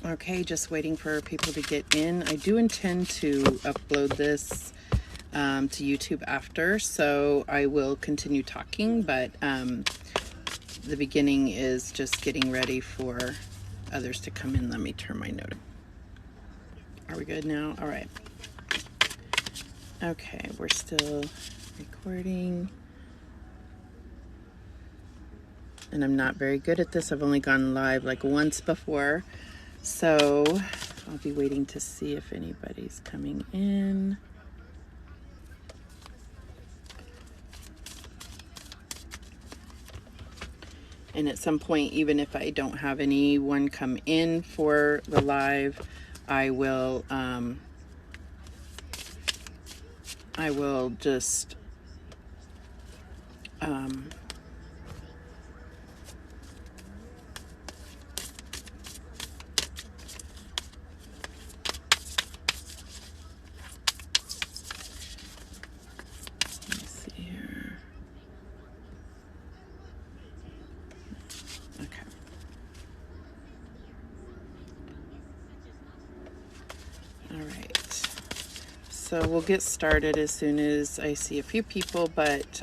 Okay, just waiting for people to get in. I do intend to upload this to YouTube after, so I will continue talking, but the beginning is just getting ready for others to come in. Let me turn my note. Are we good now? All right. Okay, we're still recording. And I'm not very good at this. I've only gone live like once before. So I'll be waiting to see if anybody's coming in. And at some point, even if I don't have anyone come in for the live, I will just let me see here. Okay. All right. So we'll get started as soon as I see a few people, but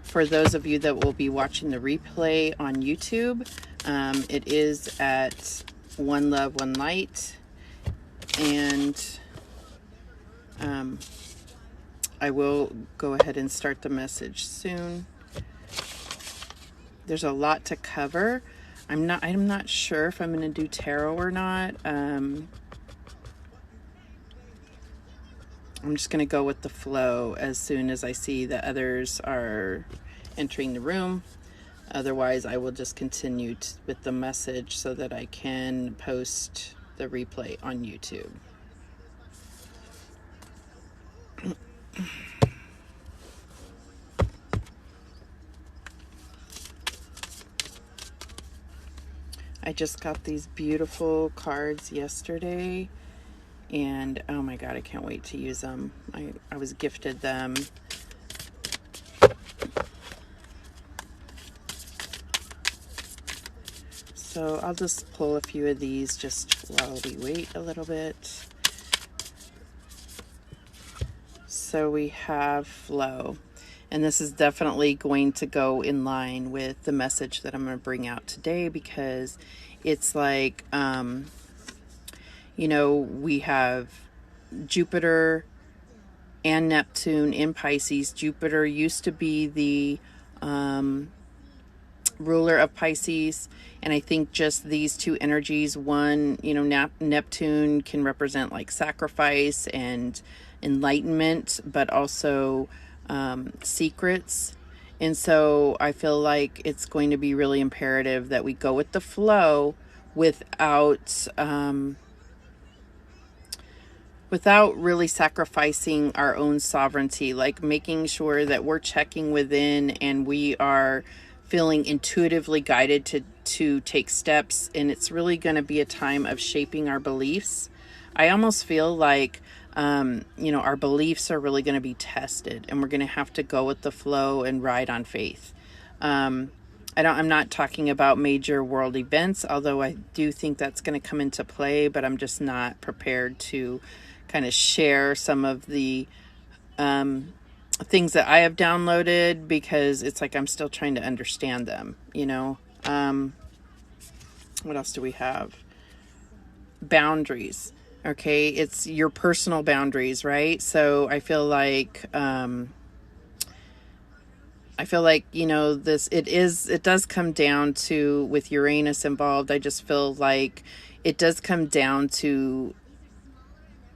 for those of you that will be watching the replay on YouTube, it is at One Love, One Light, and I will go ahead and start the message soon. There's a lot to cover. I'm not sure if I'm going to do tarot or not. I'm just going to go with the flow as soon as I see that others are entering the room. Otherwise, I will just continue with the message so that I can post the replay on YouTube. I just got these beautiful cards yesterday, and oh my god, I can't wait to use them. I was gifted them. So I'll just pull a few of these just while we wait a little bit. So we have flow, and this is definitely going to go in line with the message that I'm going to bring out today, because it's like, you know, we have Jupiter and Neptune in Pisces. Jupiter used to be the ruler of Pisces, and I think just these two energies, one, you know, Neptune can represent like sacrifice and enlightenment, but also secrets. And so I feel like it's going to be really imperative that we go with the flow without really sacrificing our own sovereignty, like making sure that we're checking within and we are feeling intuitively guided to take steps. And it's really going to be a time of shaping our beliefs. I almost feel like, you know, our beliefs are really going to be tested, and we're going to have to go with the flow and ride on faith. I'm not talking about major world events, although I do think that's going to come into play, but I'm just not prepared to kind of share some of the things that I have downloaded, because it's like I'm still trying to understand them, you know. What else do we have? Boundaries. Okay, it's your personal boundaries, right? So I feel like you know, it does come down to, with Uranus involved, I just feel like it does come down to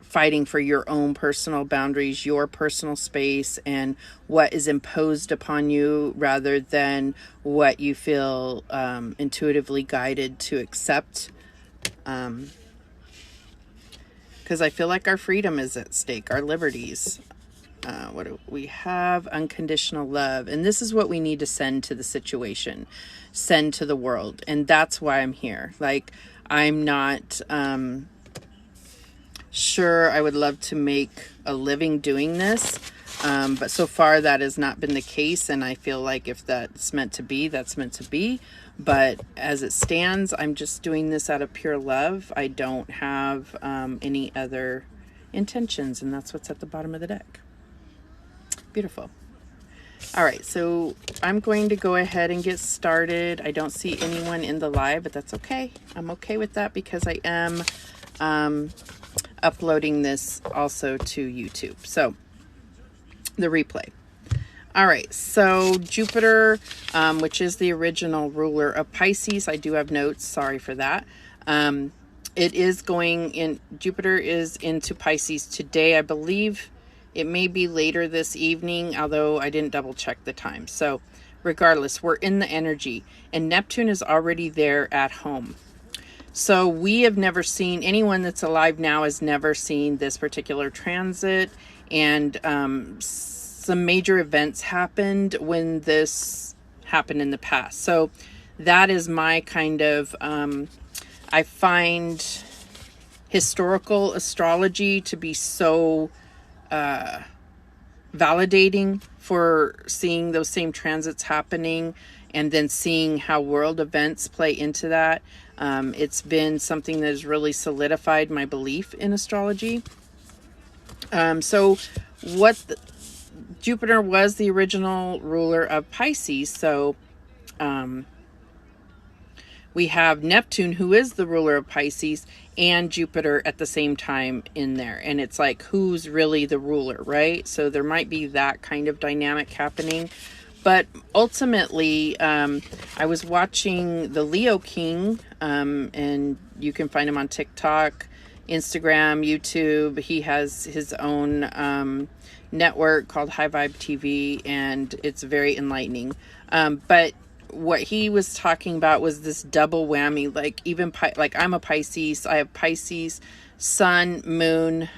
fighting for your own personal boundaries, your personal space, and what is imposed upon you, rather than what you feel intuitively guided to accept. Because I feel like our freedom is at stake, our liberties. What do we have? Unconditional love. And this is what we need to send to the situation, send to the world. And that's why I'm here. Like, I'm not sure I would love to make a living doing this. But so far that has not been the case, and I feel like if that's meant to be, that's meant to be. But as it stands, I'm just doing this out of pure love. I don't have any other intentions, and that's what's at the bottom of the deck. Beautiful. All right, so I'm going to go ahead and get started. I don't see anyone in the live, but that's okay. I'm okay with that because I am uploading this also to YouTube. So the replay. All right, so Jupiter, which is the original ruler of Pisces. I do have notes, sorry for that. It is going in, Jupiter is into Pisces today. I believe it may be later this evening, although I didn't double check the time. So regardless, we're in the energy, and Neptune is already there at home. So we have never seen, anyone that's alive now has never seen this particular transit, and some major events happened when this happened in the past. So that is my kind of, I find historical astrology to be so validating for seeing those same transits happening and then seeing how world events play into that. It's been something that has really solidified my belief in astrology. So Jupiter was the original ruler of Pisces. So we have Neptune, who is the ruler of Pisces, and Jupiter at the same time in there. And it's like, who's really the ruler, right? So there might be that kind of dynamic happening. But ultimately, I was watching the Leo King, and you can find him on TikTok, Instagram, YouTube. He has his own network called High Vibe TV, and it's very enlightening. But what he was talking about was this double whammy, like even like I'm a Pisces. I have Pisces, Sun, Moon,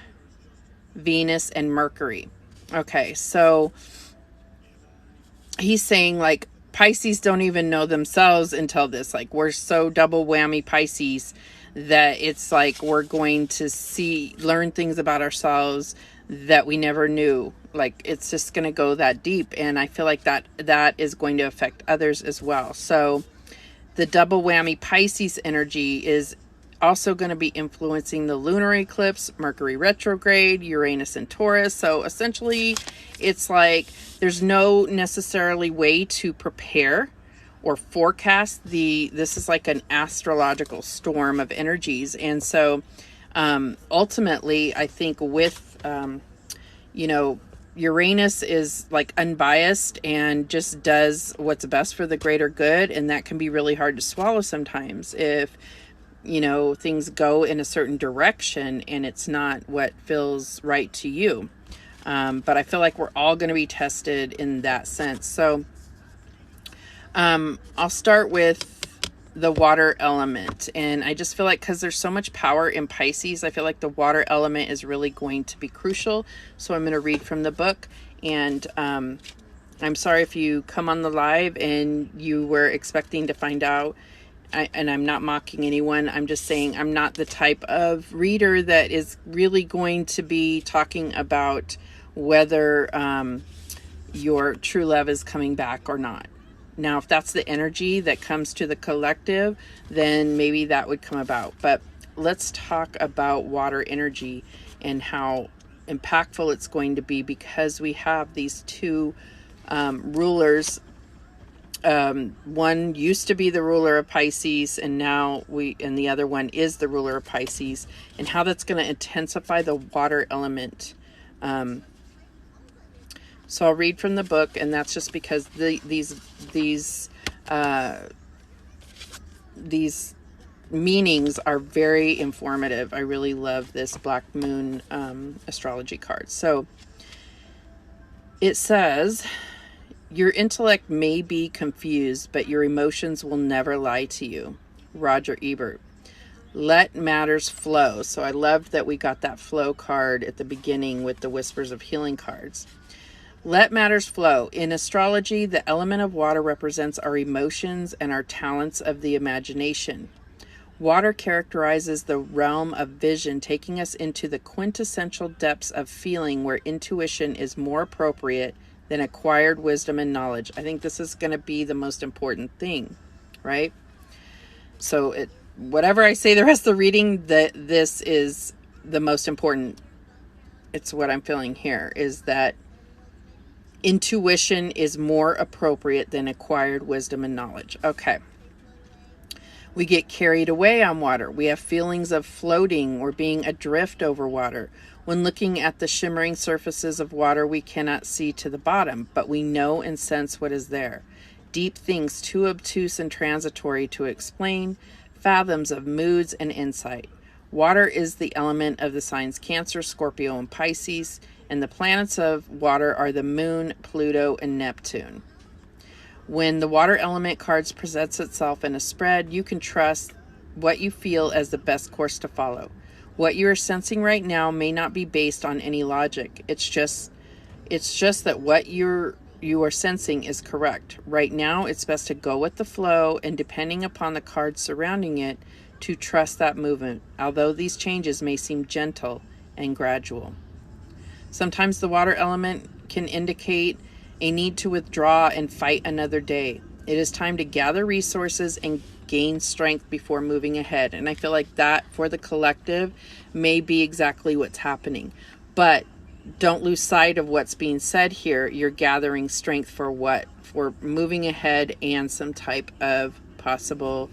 Venus, and Mercury. Okay, so he's saying like Pisces don't even know themselves until this. Like we're so double whammy Pisces that it's like we're going to learn things about ourselves that we never knew. Like it's just going to go that deep, and I feel like that is going to affect others as well. So the double whammy Pisces energy is also going to be influencing the lunar eclipse, Mercury retrograde, Uranus and Taurus. So essentially it's like there's no necessarily way to prepare or forecast this is like an astrological storm of energies. And so ultimately I think with Uranus is like unbiased and just does what's best for the greater good, and that can be really hard to swallow sometimes if things go in a certain direction and it's not what feels right to you. But I feel like we're all going to be tested in that sense. So I'll start with the water element, and I just feel like because there's so much power in Pisces, I feel like the water element is really going to be crucial. So I'm going to read from the book, and I'm sorry if you come on the live and you were expecting to find out, and I'm not mocking anyone. I'm just saying I'm not the type of reader that is really going to be talking about whether your true love is coming back or not. Now, if that's the energy that comes to the collective, then maybe that would come about. But let's talk about water energy and how impactful it's going to be, because we have these two rulers. One used to be the ruler of Pisces, and now and the other one is the ruler of Pisces, and how that's going to intensify the water element. So I'll read from the book, and that's just because these meanings are very informative. I really love this Black Moon astrology card. So it says, your intellect may be confused, but your emotions will never lie to you. Roger Ebert. Let matters flow. So I loved that we got that flow card at the beginning with the Whispers of Healing cards. Let matters flow. In astrology, the element of water represents our emotions and our talents of the imagination. Water characterizes the realm of vision, taking us into the quintessential depths of feeling where intuition is more appropriate than acquired wisdom and knowledge. I think this is going to be the most important thing, right? So whatever I say the rest of the reading, this is the most important. It's what I'm feeling here, is that intuition is more appropriate than acquired wisdom and knowledge. Okay. We get carried away on water. We have feelings of floating or being adrift over water. When looking at the shimmering surfaces of water, we cannot see to the bottom, but we know and sense what is there. Deep things too obtuse and transitory to explain, fathoms of moods and insight. Water is the element of the signs Cancer, Scorpio, and Pisces, and the planets of water are the Moon, Pluto, and Neptune. When the water element cards presents itself in a spread, you can trust what you feel as the best course to follow. What you are sensing right now may not be based on any logic. It's just that what you are sensing is correct. Right now, it's best to go with the flow, and depending upon the cards surrounding it, to trust that movement, although these changes may seem gentle and gradual. Sometimes the water element can indicate a need to withdraw and fight another day. It is time to gather resources and gain strength before moving ahead. And I feel like that for the collective may be exactly what's happening. But don't lose sight of what's being said here. You're gathering strength for what? For moving ahead and some type of possible,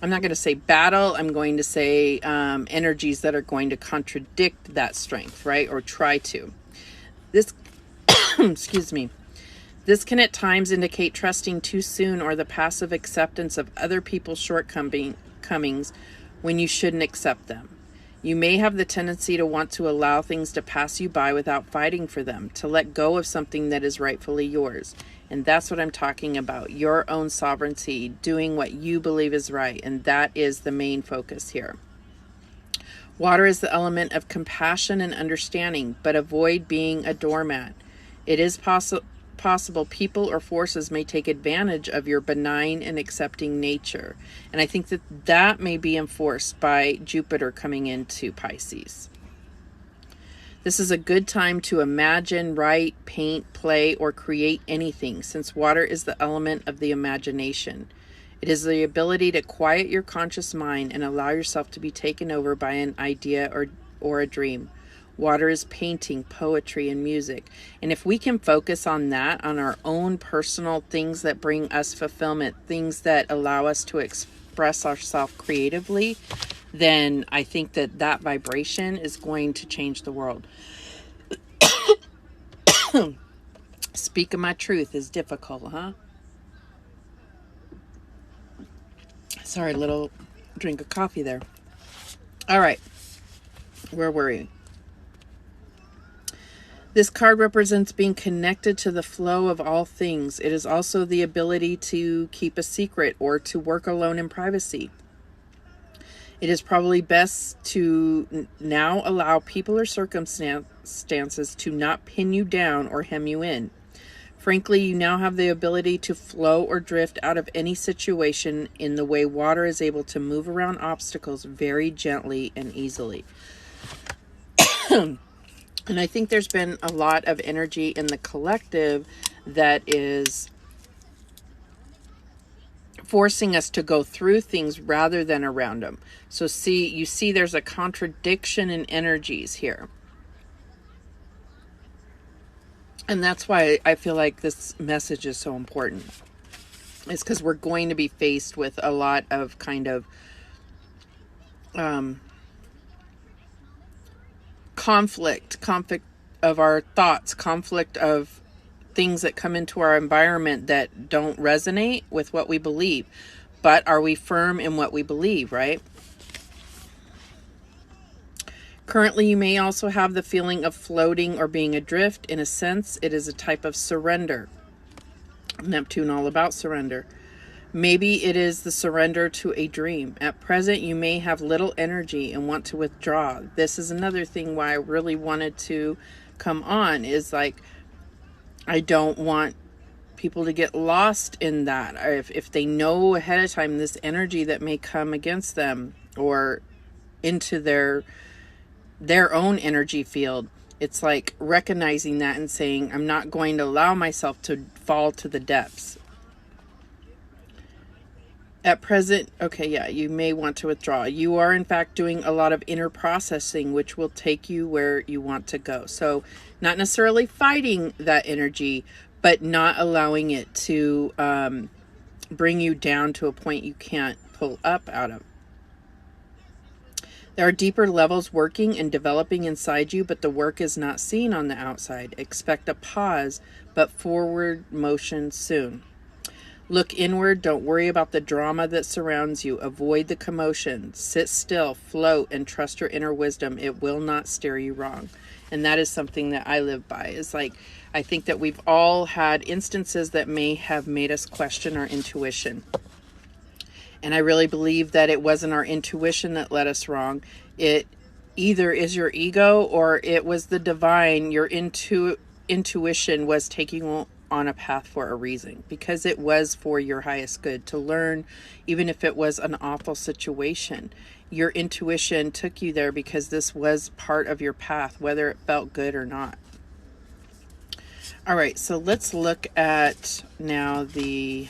I'm not going to say battle, I'm going to say energies that are going to contradict that strength, right? Or try to. This, excuse me, this can at times indicate trusting too soon or the passive acceptance of other people's shortcomings when you shouldn't accept them. You may have the tendency to want to allow things to pass you by without fighting for them, to let go of something that is rightfully yours. And that's what I'm talking about, your own sovereignty, doing what you believe is right. And that is the main focus here. Water is the element of compassion and understanding, but avoid being a doormat. It is possible people or forces may take advantage of your benign and accepting nature. And I think that may be enforced by Jupiter coming into Pisces. This is a good time to imagine, write, paint, play, or create anything, since water is the element of the imagination. It is the ability to quiet your conscious mind and allow yourself to be taken over by an idea or a dream. Water is painting, poetry, and music. And if we can focus on that, on our own personal things that bring us fulfillment, things that allow us to express ourselves creatively, then I think that vibration is going to change the world. Speaking my truth is difficult, huh? Sorry, little drink of coffee there. All right, where were we? This card represents being connected to the flow of all things. It is also the ability to keep a secret or to work alone in privacy. It is probably best to now allow people or circumstances to not pin you down or hem you in. Frankly, you now have the ability to flow or drift out of any situation in the way water is able to move around obstacles very gently and easily. And I think there's been a lot of energy in the collective that is forcing us to go through things rather than around them. So you see there's a contradiction in energies here. And that's why I feel like this message is so important. It's because we're going to be faced with a lot of kind of conflict of our thoughts, conflict of things that come into our environment that don't resonate with what we believe. But are we firm in what we believe, right? Currently, you may also have the feeling of floating or being adrift. In a sense, it is a type of surrender. Neptune, all about surrender. Maybe it is the surrender to a dream. At present, you may have little energy and want to withdraw. This is another thing why I really wanted to come on, is like, I don't want people to get lost in that. Or if they know ahead of time this energy that may come against them or into their own energy field, it's like recognizing that and saying, I'm not going to allow myself to fall to the depths. At present, okay, yeah, you may want to withdraw. You are, in fact, doing a lot of inner processing, which will take you where you want to go. So not necessarily fighting that energy, but not allowing it to bring you down to a point you can't pull up out of. There are deeper levels working and developing inside you, but the work is not seen on the outside. Expect a pause, but forward motion soon. Look inward. Don't worry about the drama that surrounds you. Avoid the commotion. Sit still, float, and trust your inner wisdom. It will not steer you wrong. And that is something that I live by. Is like, I think that we've all had instances that may have made us question our intuition. And I really believe that it wasn't our intuition that led us wrong. It either is your ego or it was the divine. Your intuition was taking on a path for a reason, because it was for your highest good to learn, even if it was an awful situation. Your intuition took you there because this was part of your path, whether it felt good or not. All right, so let's look at now the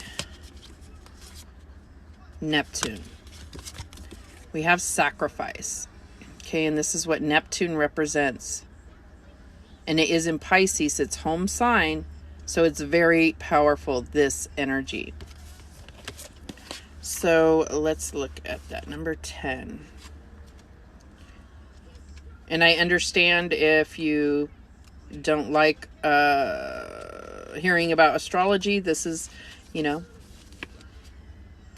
Neptune. We have sacrifice. Okay, and this is what Neptune represents. And it is in Pisces, its home sign. So it's very powerful, this energy. So let's look at that, number 10. And I understand if you don't like hearing about astrology, this is, you know,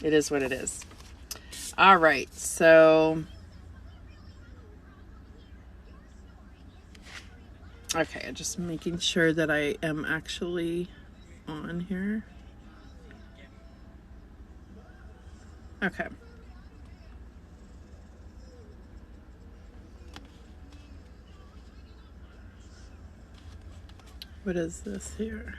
it is what it is. All right, so... okay, just making sure that I am actually on here. Okay. What is this here?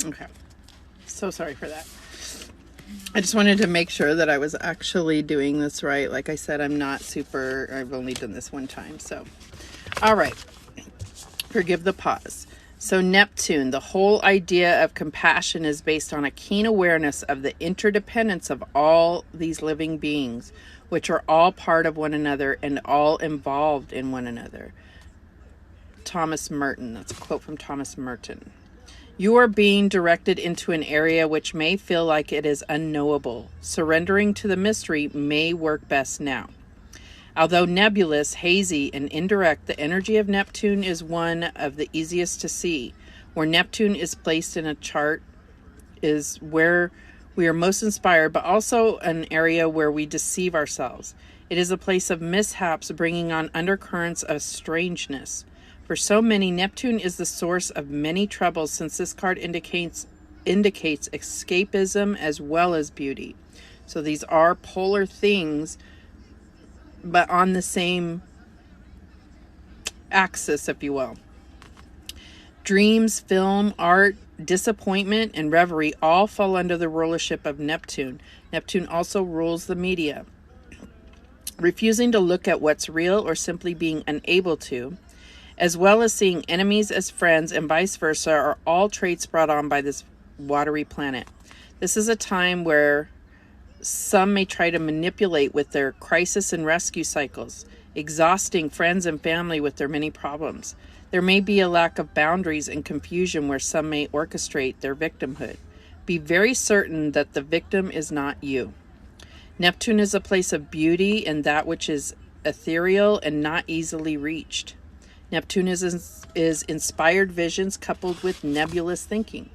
Okay, so sorry for that. I just wanted to make sure that I was actually doing this right. Like I said, I'm not super, I've only done this one time. So, all right, forgive the pause. So Neptune, the whole idea of compassion is based on a keen awareness of the interdependence of all these living beings, which are all part of one another and all involved in one another. Thomas Merton, that's a quote from Thomas Merton. You are being directed into an area which may feel like it is unknowable. Surrendering to the mystery may work best now. Although nebulous, hazy, and indirect, the energy of Neptune is one of the easiest to see. Where Neptune is placed in a chart is where we are most inspired, but also an area where we deceive ourselves. It is a place of mishaps, bringing on undercurrents of strangeness. For so many, Neptune is the source of many troubles, since this card indicates escapism as well as beauty. So these are polar things, but on the same axis, if you will. Dreams, film, art, disappointment, and reverie all fall under the rulership of Neptune. Neptune also rules the media. Refusing to look at what's real or simply being unable to, as well as seeing enemies as friends and vice versa, are all traits brought on by this watery planet. This is a time where some may try to manipulate with their crisis and rescue cycles, exhausting friends and family with their many problems. There may be a lack of boundaries and confusion where some may orchestrate their victimhood. Be very certain that the victim is not you. Neptune is a place of beauty and that which is ethereal and not easily reached. Neptune is inspired visions coupled with nebulous thinking.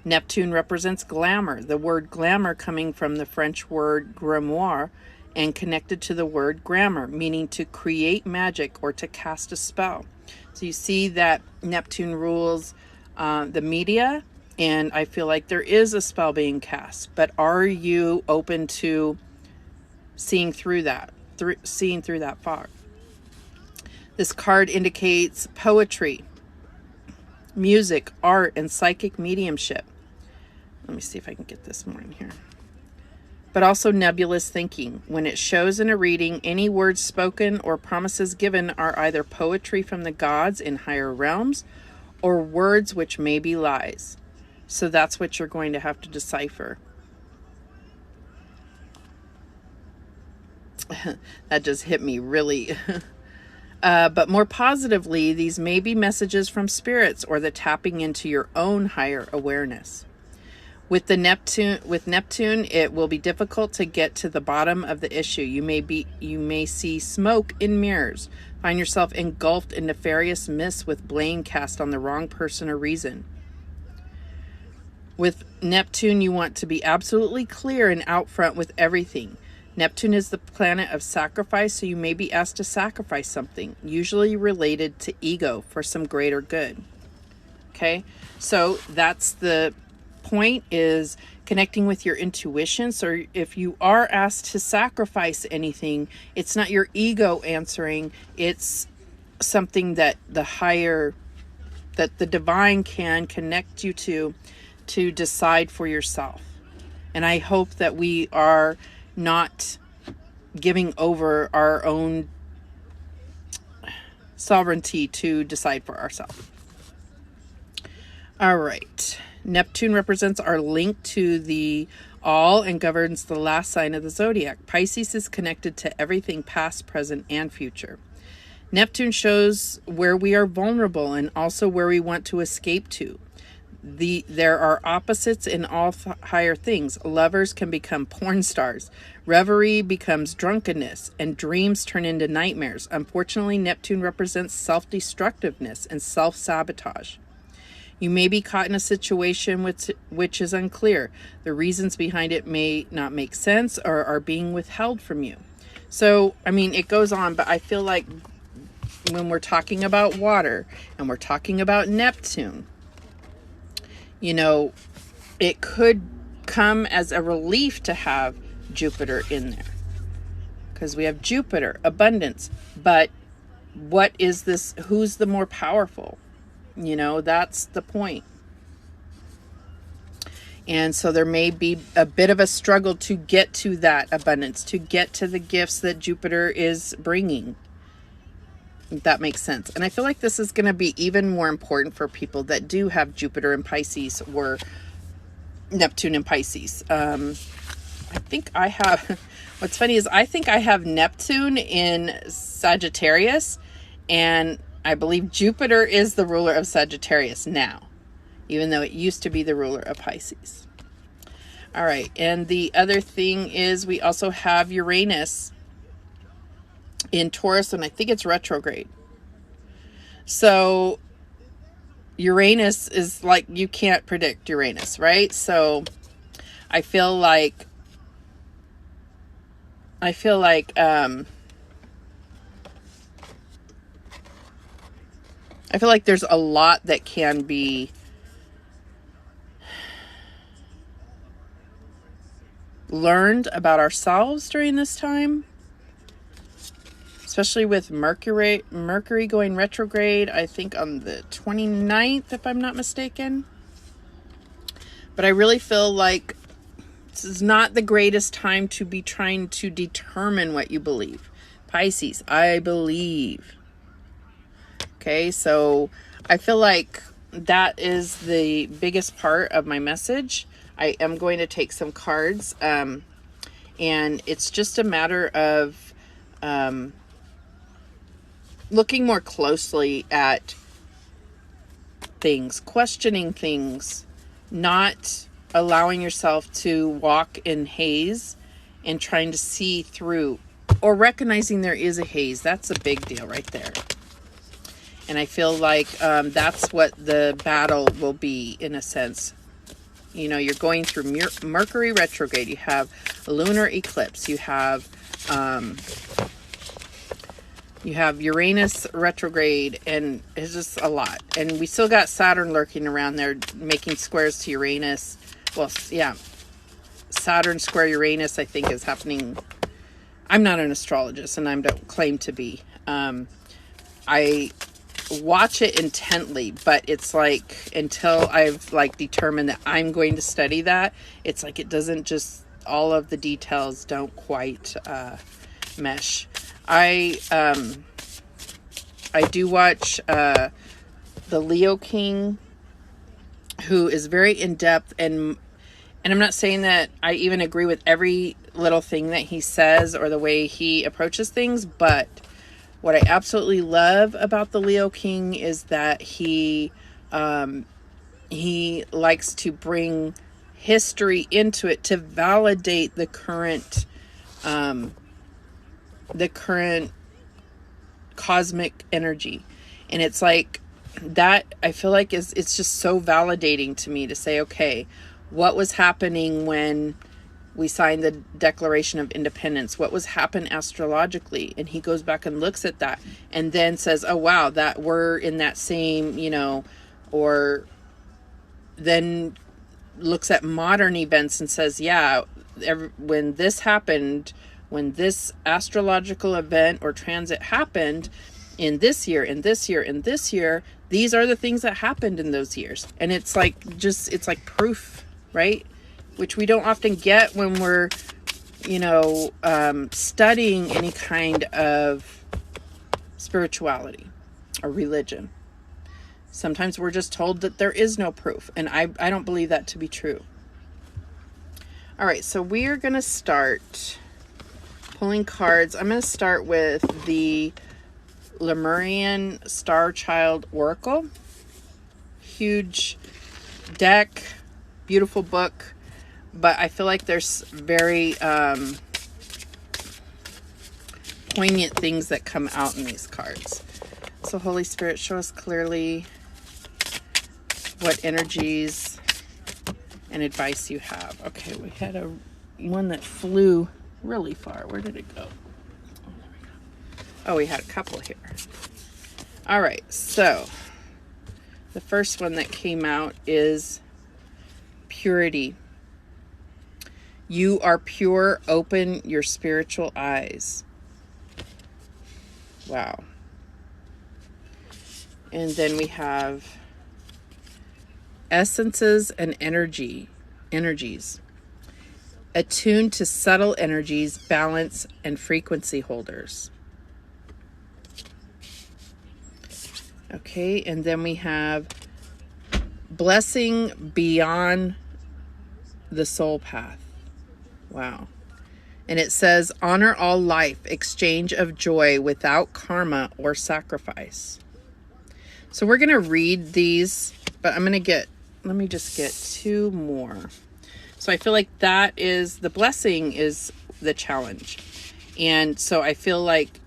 Neptune represents glamour, the word glamour coming from the French word grimoire, and connected to the word grammar, meaning to create magic or to cast a spell. So you see that Neptune rules the media, and I feel like there is a spell being cast, but are you open to seeing through that, seeing through that fog? This card indicates poetry, music, art, and psychic mediumship. Let me see if I can get this more in here. But also nebulous thinking. When it shows in a reading, any words spoken or promises given are either poetry from the gods in higher realms or words which may be lies. So that's what you're going to have to decipher. That just hit me really. But more positively, these may be messages from spirits or the tapping into your own higher awareness. With Neptune, it will be difficult to get to the bottom of the issue. You may see smoke in mirrors, find yourself engulfed in nefarious mists with blame cast on the wrong person or reason. With Neptune, you want to be absolutely clear and out front with everything. Neptune is the planet of sacrifice, so you may be asked to sacrifice something, usually related to ego, for some greater good. Okay, so that's the point, is connecting with your intuition. So if you are asked to sacrifice anything, it's not your ego answering, it's something that the divine can connect you to decide for yourself. And I hope that we are not giving over our own sovereignty to decide for ourselves. All right. Neptune represents our link to the all and governs the last sign of the zodiac. Pisces is connected to everything past, present, and future. Neptune shows where we are vulnerable and also where we want to escape to. There are opposites in all higher things. Lovers can become porn stars. Reverie becomes drunkenness, and dreams turn into nightmares. Unfortunately, Neptune represents self-destructiveness and self-sabotage. You may be caught in a situation which is unclear. The reasons behind it may not make sense or are being withheld from you. So, I mean, it goes on, but I feel like when we're talking about water and we're talking about Neptune, you know, it could come as a relief to have Jupiter in there, because we have Jupiter, abundance. But what is this? Who's the more powerful? You know, that's the point. And so there may be a bit of a struggle to get to that abundance, to get to the gifts that Jupiter is bringing. If that makes sense. And I feel like this is going to be even more important for people that do have Jupiter in Pisces or Neptune in Pisces. I think I have, what's funny is I think I have Neptune in Sagittarius, and I believe Jupiter is the ruler of Sagittarius now, even though it used to be the ruler of Pisces. All right. And the other thing is we also have Uranus in Taurus, and I think it's retrograde. So Uranus is like, you can't predict Uranus, right? So I feel like there's a lot that can be learned about ourselves during this time, especially with Mercury going retrograde, I think on the 29th, if I'm not mistaken. But I really feel like this is not the greatest time to be trying to determine what you believe. Pisces, I believe. Okay, so I feel like that is the biggest part of my message. I am going to take some cards, and it's just a matter of looking more closely at things, questioning things, not allowing yourself to walk in haze and trying to see through, or recognizing there is a haze. That's a big deal right there. And I feel like that's what the battle will be, in a sense, You know, you're going through Mercury retrograde. You have a lunar eclipse. You have Uranus retrograde, and it's just a lot. And we still got Saturn lurking around there, making squares to Uranus. Well, yeah, Saturn square Uranus, I think, is happening. I'm not an astrologist, and I don't claim to be. I watch it intently, but it's like, until I've like determined that I'm going to study that, it's like it doesn't just, all of the details don't quite mesh. I do watch the Leo King, who is very in-depth, and I'm not saying that I even agree with every little thing that he says or the way he approaches things, but what I absolutely love about the Leo King is that he likes to bring history into it to validate the current cosmic energy. And it's like that, I feel like it's just so validating to me to say, okay, what was happening when we signed the Declaration of Independence? What was happening astrologically? And he goes back and looks at that and then says, oh wow, that we're in that same, you know, or then looks at modern events and says, yeah, when this happened, when this astrological event or transit happened in this year, in this year, in this year, these are the things that happened in those years. And it's like, just, it's like proof, right? Which we don't often get when we're, you know, studying any kind of spirituality or religion. Sometimes we're just told that there is no proof, and I don't believe that to be true. All right, so we are going to start pulling cards. I'm going to start with the Lemurian Star Child Oracle. Huge deck, beautiful book, but I feel like there's very poignant things that come out in these cards. So Holy Spirit, show us clearly what energies and advice you have. Okay, we had one that flew really far. Where did it go? Oh, there we go. Oh, we had a couple here. All right, so the first one that came out is purity. You are pure. Open your spiritual eyes. Wow. And then we have essences and energies. Attuned to subtle energies, balance, and frequency holders. Okay, and then we have blessing beyond the soul path. Wow. And it says, honor all life, exchange of joy without karma or sacrifice. So we're going to read these, but let me just get two more. So I feel like that is, the blessing is the challenge. And so I feel like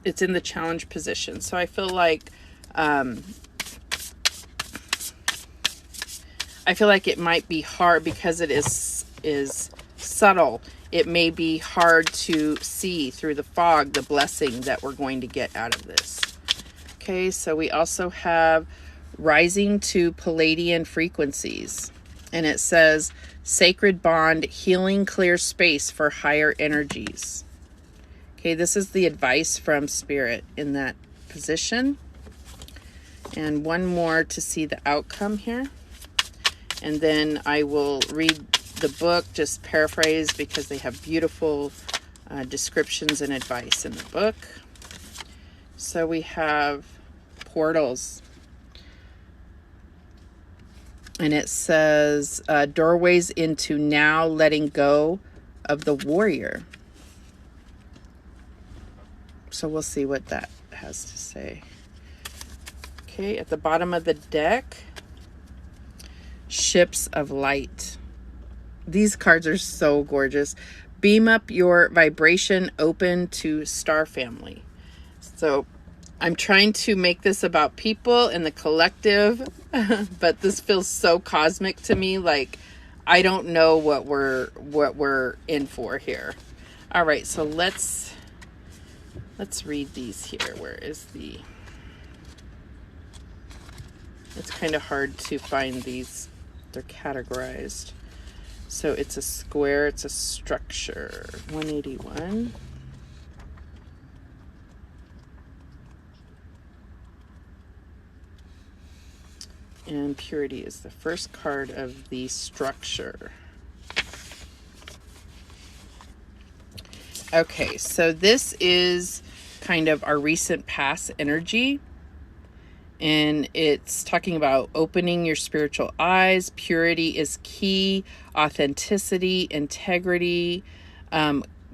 it's in the challenge position. So I feel like, it might be hard because it is subtle. It may be hard to see through the fog the blessing that we're going to get out of this. Okay, so we also have rising to Palladian frequencies. And it says, sacred bond, healing clear space for higher energies. Okay, this is the advice from Spirit in that position. And one more to see the outcome here. And then I will read the book, just paraphrase, because they have beautiful descriptions and advice in the book. So we have portals. And it says, doorways into now, letting go of the warrior. So we'll see what that has to say. Okay, at the bottom of the deck, ships of light. These cards are so gorgeous. Beam up your vibration, open to star family. So I'm trying to make this about people and the collective, but this feels so cosmic to me. Like, I don't know what we're in for here. All right, so let's read these here. Where is the... It's kind of hard to find these. They're categorized. So it's a square, it's a structure. 181. And purity is the first card of the structure. Okay, so this is kind of our recent past energy. And it's talking about opening your spiritual eyes. Purity is key. Authenticity, integrity,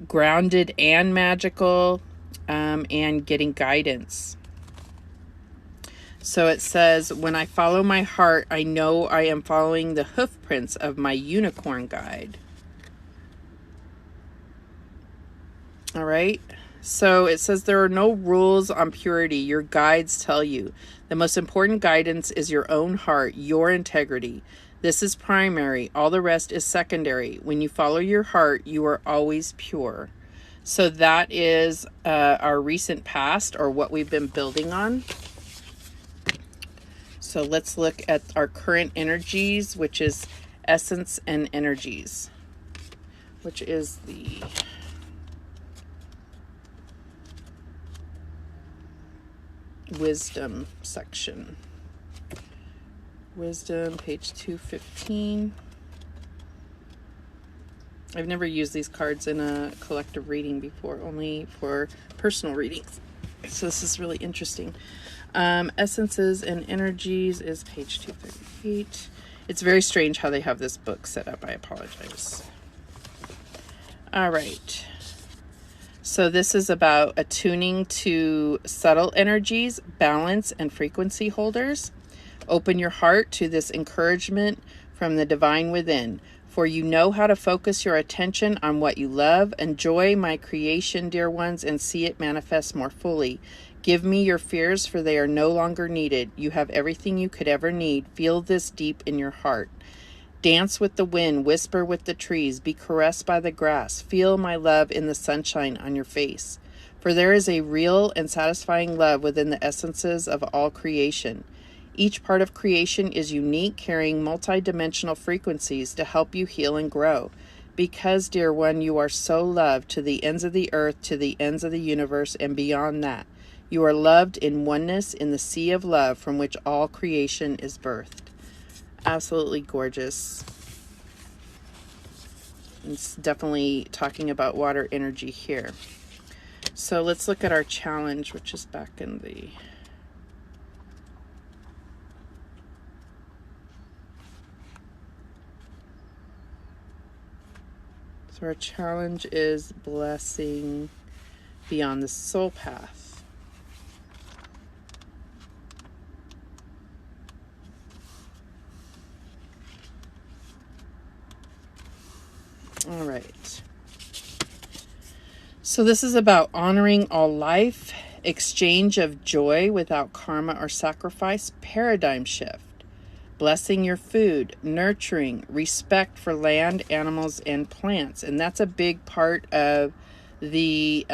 grounded and magical, and getting guidance. So it says, when I follow my heart, I know I am following the hoof prints of my unicorn guide. All right. So it says there are no rules on purity. Your guides tell you. The most important guidance is your own heart, your integrity. This is primary. All the rest is secondary. When you follow your heart, you are always pure. So that is our recent past, or what we've been building on. So let's look at our current energies, which is essence and energies, which is the... wisdom section. Wisdom, page 215. I've never used these cards in a collective reading before, only for personal readings. So this is really interesting. Essences and energies is page 238. It's very strange how they have this book set up. I apologize. All right. So this is about attuning to subtle energies, balance, and frequency holders. Open your heart to this encouragement from the divine within, for you know how to focus your attention on what you love. Enjoy my creation, dear ones, and see it manifest more fully. Give me your fears, for they are no longer needed. You have everything you could ever need. Feel this deep in your heart. Dance with the wind, whisper with the trees, be caressed by the grass. Feel my love in the sunshine on your face. For there is a real and satisfying love within the essences of all creation. Each part of creation is unique, carrying multidimensional frequencies to help you heal and grow. Because, dear one, you are so loved to the ends of the earth, to the ends of the universe, and beyond that. You are loved in oneness in the sea of love from which all creation is birthed. Absolutely gorgeous. It's definitely talking about water energy here. So let's look at our challenge, which is back in the... So our challenge is blessing beyond the soul path. All right. So this is about honoring all life, exchange of joy without karma or sacrifice, paradigm shift, blessing your food, nurturing, respect for land, animals, and plants. And that's a big part of the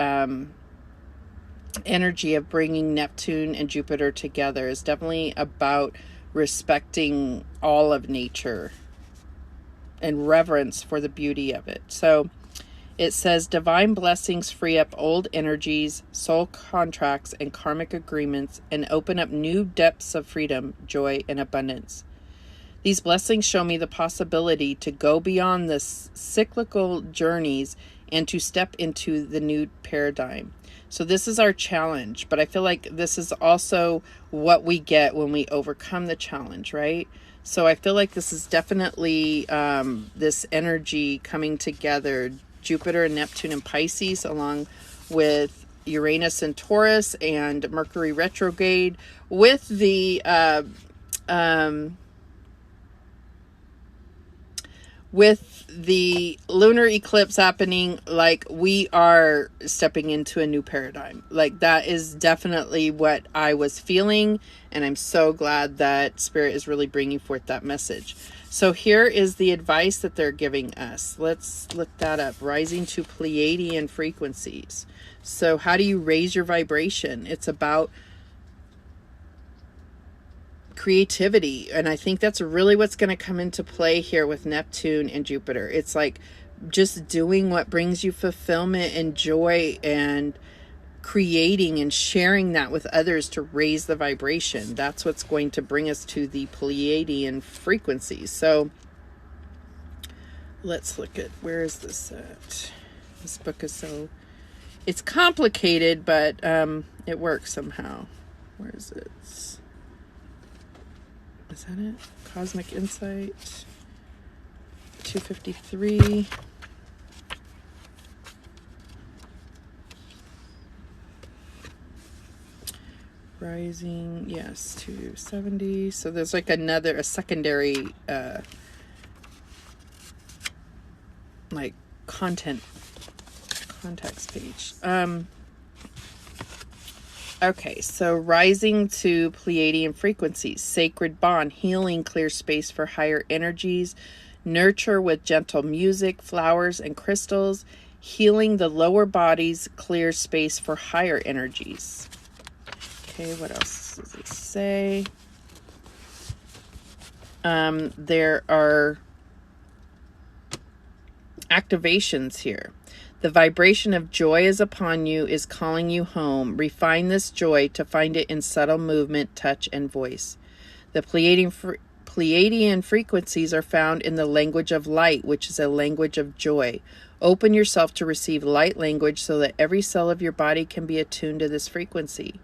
energy of bringing Neptune and Jupiter together. Is definitely about respecting all of nature and reverence for the beauty of it. So it says divine blessings free up old energies, soul contracts, and karmic agreements, and open up new depths of freedom, joy, and abundance. These blessings show me the possibility to go beyond the cyclical journeys and to step into the new paradigm. So this is our challenge, but I feel like this is also what we get when we overcome the challenge, right? So I feel like this is definitely this energy coming together, Jupiter and Neptune and Pisces, along with Uranus and Taurus and Mercury retrograde, with the lunar eclipse happening. Like, we are stepping into a new paradigm. Like, that is definitely what I was feeling, and I'm so glad that Spirit is really bringing forth that message. So here is the advice that they're giving us. Let's look that up. Rising to Pleiadian frequencies. So how do you raise your vibration? It's about creativity. And I think that's really what's going to come into play here with Neptune and Jupiter. It's like just doing what brings you fulfillment and joy, and creating and sharing that with others to raise the vibration. That's what's going to bring us to the Pleiadian frequencies. So let's look at, where is this at? This book is it's complicated, but it works somehow. Where is it? Is that it? Cosmic Insight 253. Rising, yes, 270. So there's like a secondary like context page. Okay, so rising to Pleiadian frequencies, sacred bond, healing, clear space for higher energies, nurture with gentle music, flowers, and crystals, healing the lower bodies, clear space for higher energies. Okay, what else does it say? There are activations here. The vibration of joy is upon you, is calling you home. Refine this joy to find it in subtle movement, touch, and voice. The Pleiadian frequencies are found in the language of light, which is a language of joy. Open yourself to receive light language so that every cell of your body can be attuned to this frequency.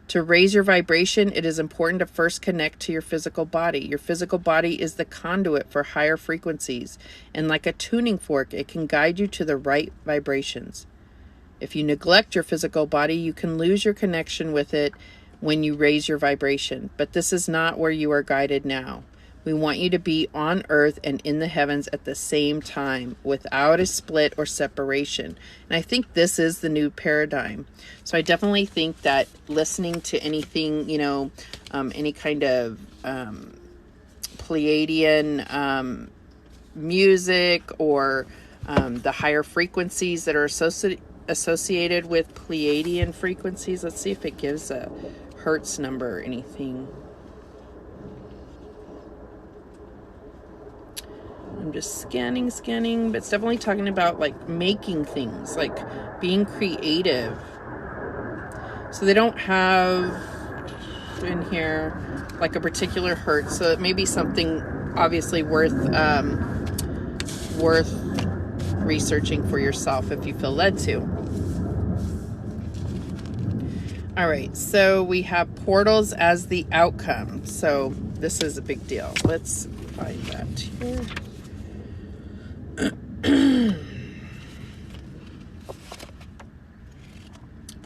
To raise your vibration, it is important to first connect to your physical body. Your physical body is the conduit for higher frequencies, and like a tuning fork, it can guide you to the right vibrations. If you neglect your physical body, you can lose your connection with it when you raise your vibration. But this is not where you are guided now. We want you to be on earth and in the heavens at the same time, without a split or separation. And I think this is the new paradigm. So I definitely think that listening to anything, any kind of Pleiadian music, or the higher frequencies that are associated with Pleiadian frequencies. Let's see if it gives a Hertz number or anything. I'm just scanning, but it's definitely talking about like making things, like being creative. So they don't have in here like a particular hertz, so it may be something obviously worth researching for yourself if you feel led to. All right, so we have portals as the outcome. So this is a big deal. Let's find that here.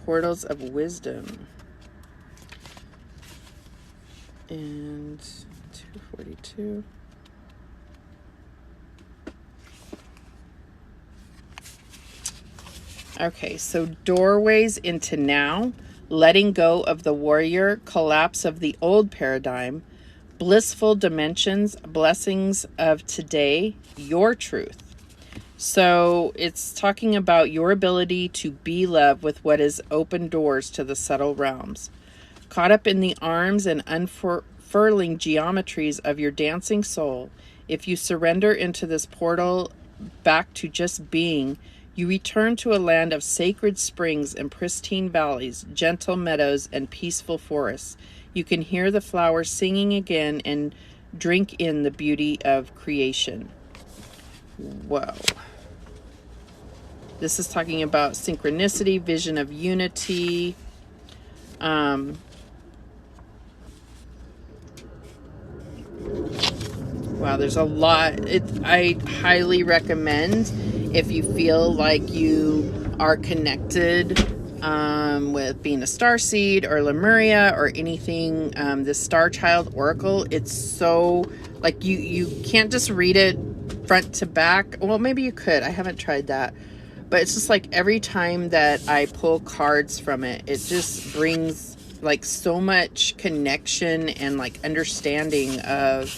Portals of wisdom. And 242. Okay, so doorways into now, letting go of the warrior, collapse of the old paradigm, blissful dimensions, blessings of today, your truth. So it's talking about your ability to be love with what is open doors to the subtle realms. Caught up in the arms and unfurling geometries of your dancing soul, if you surrender into this portal back to just being, you return to a land of sacred springs and pristine valleys, gentle meadows, and peaceful forests. You can hear the flowers singing again and drink in the beauty of creation. Whoa. This is talking about synchronicity, vision of unity. Wow, there's a lot. I highly recommend, if you feel like you are connected with being a starseed or Lemuria or anything, this Star Child Oracle, it's so, like, you can't just read it front to back. Well, maybe you could. I haven't tried that. But it's just like every time that I pull cards from it, it just brings like so much connection and like understanding of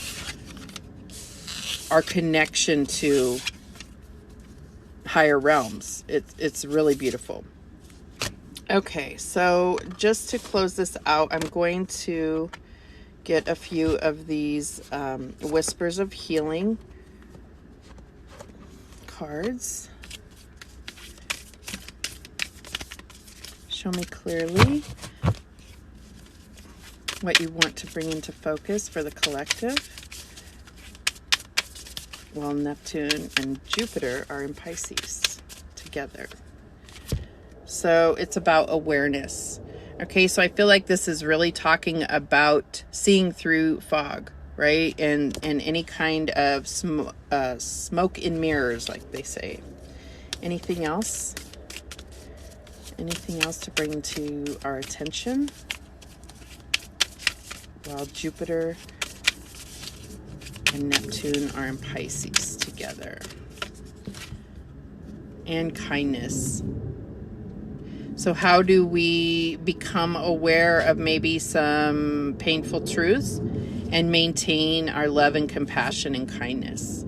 our connection to higher realms. It's really beautiful. Okay, so just to close this out, I'm going to get a few of these Whispers of Healing cards. Show me clearly what you want to bring into focus for the collective. Well, Neptune and Jupiter are in Pisces together. So it's about awareness. Okay, so I feel like this is really talking about seeing through fog, right? And any kind of smoke in mirrors, like they say. Anything else? Anything else to bring to our attention? While Jupiter and Neptune are in Pisces together. And kindness. So how do we become aware of maybe some painful truths and maintain our love and compassion and kindness?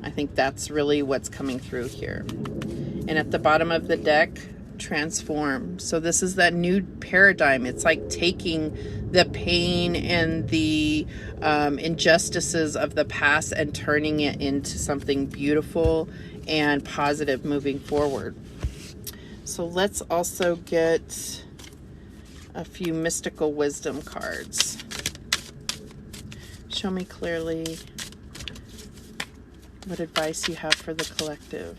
I think that's really what's coming through here. And at the bottom of the deck, transform. So this is that new paradigm. It's like taking the pain and the injustices of the past and turning it into something beautiful and positive moving forward. So let's also get a few mystical wisdom cards. Show me clearly what advice you have for the collective.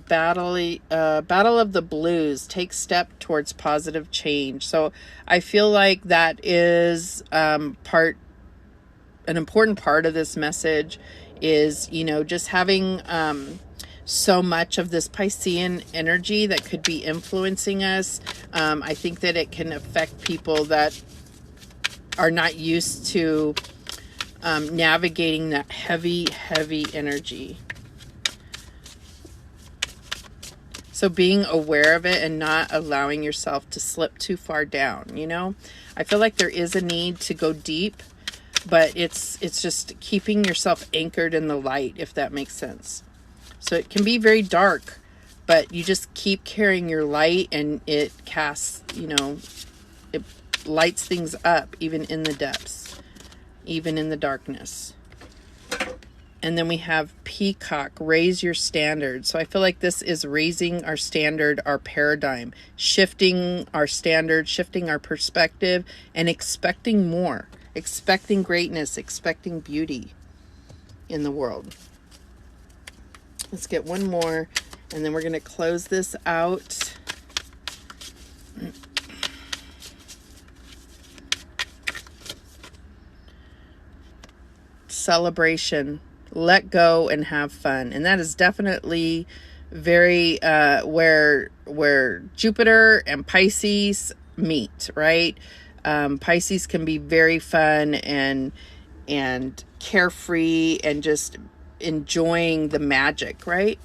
Battle of the Blues. Take step towards positive change. So I feel like that is an important part of this message is, just having so much of this Piscean energy that could be influencing us. I think that it can affect people that are not used to navigating that heavy energy. So being aware of it and not allowing yourself to slip too far down, I feel like there is a need to go deep, but it's just keeping yourself anchored in the light, if that makes sense. So it can be very dark, but you just keep carrying your light and it casts, it lights things up even in the depths, even in the darkness. And then we have Peacock, raise your standard. So I feel like this is raising our standard, our paradigm, shifting our standard, shifting our perspective, and expecting more, expecting greatness, expecting beauty in the world. Let's get one more, and then we're going to close this out. Celebration. Let go and have fun. And that is definitely very where Jupiter and Pisces meet, right? Pisces can be very fun and carefree and just enjoying the magic, right?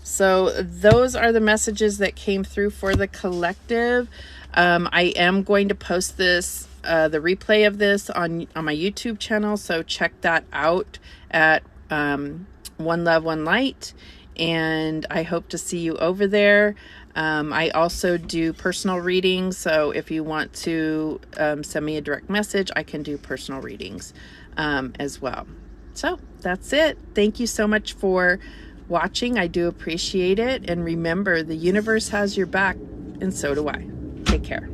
So those are the messages that came through for the collective. I am going to post this, the replay of this on my YouTube channel, so check that out at One Love, One Light, and I hope to see you over there. I also do personal readings, so if you want to send me a direct message, I can do personal readings as well. So that's it. Thank you so much for watching. I do appreciate it. And remember, the universe has your back, and so do I. Take care.